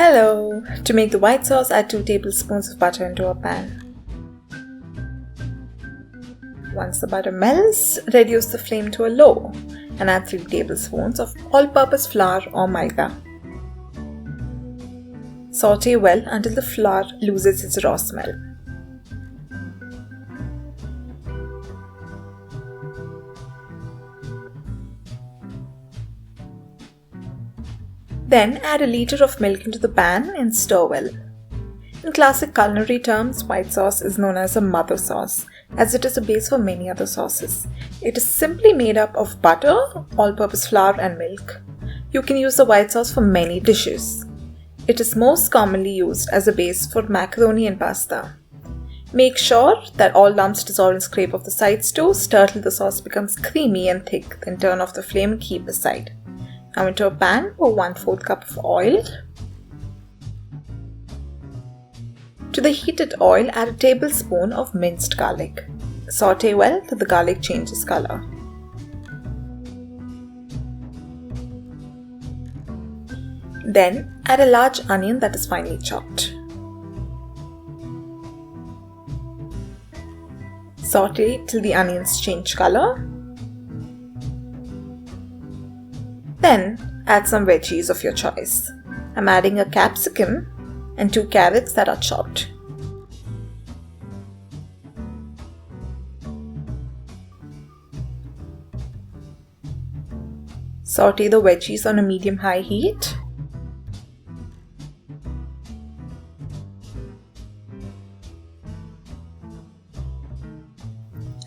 Hello! To make the white sauce, add 2 tablespoons of butter into a pan. Once the butter melts, reduce the flame to a low and add 3 tablespoons of all-purpose flour or maida. Saute well until the flour loses its raw smell. Then add a liter of milk into the pan and stir well. In classic culinary terms, white sauce is known as a mother sauce, as it is a base for many other sauces. It is simply made up of butter, all-purpose flour and milk. You can use the white sauce for many dishes. It is most commonly used as a base for macaroni and pasta. Make sure that all lumps dissolve and scrape off the sides too. Stir till the sauce becomes creamy and thick, then turn off the flame and keep aside. Now into a pan, pour 1/4 cup of oil. To the heated oil, add a tablespoon of minced garlic. Saute well till the garlic changes color. Then add a large onion that is finely chopped. Saute till the onions change color. Then add some veggies of your choice. I'm adding a capsicum and 2 carrots that are chopped. Saute the veggies on a medium-high heat.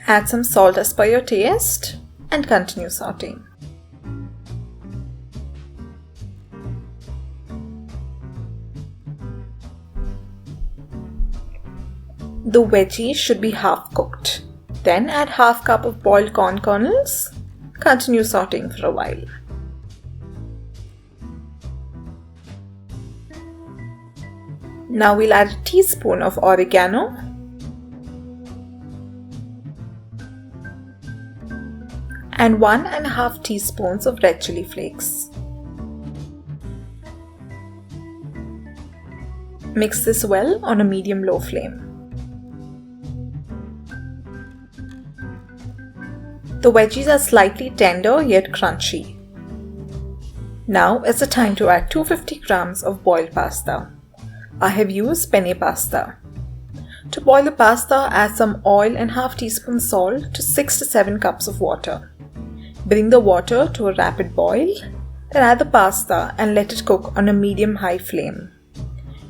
Add some salt as per your taste and continue sauteing. The veggies should be half cooked. Then add half cup of boiled corn kernels. Continue sauteing for a while. Now we'll add a teaspoon of oregano and 1.5 teaspoons of red chilli flakes. Mix this well on a medium-low flame. The veggies are slightly tender yet crunchy. Now is the time to add 250 grams of boiled pasta. I have used penne pasta. To boil the pasta, add some oil and half teaspoon salt to 6 to 7 cups of water. Bring the water to a rapid boil, then add the pasta and let it cook on a medium-high flame.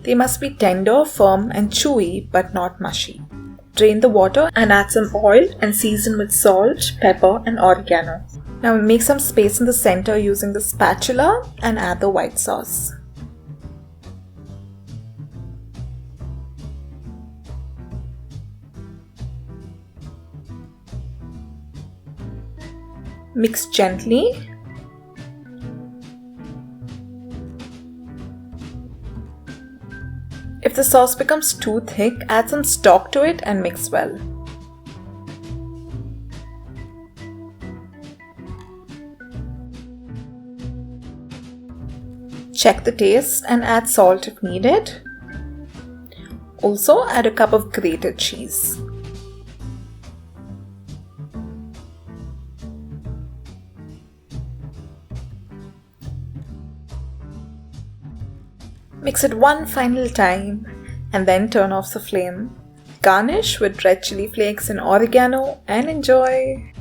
They must be tender, firm and chewy but not mushy. Drain the water and add some oil and season with salt, pepper and oregano. Now make some space in the center using the spatula and add the white sauce. Mix gently. If the sauce becomes too thick, add some stock to it and mix well. Check the taste and add salt if needed. Also add a cup of grated cheese. Mix it one final time and then turn off the flame. Garnish with red chili flakes and oregano and enjoy!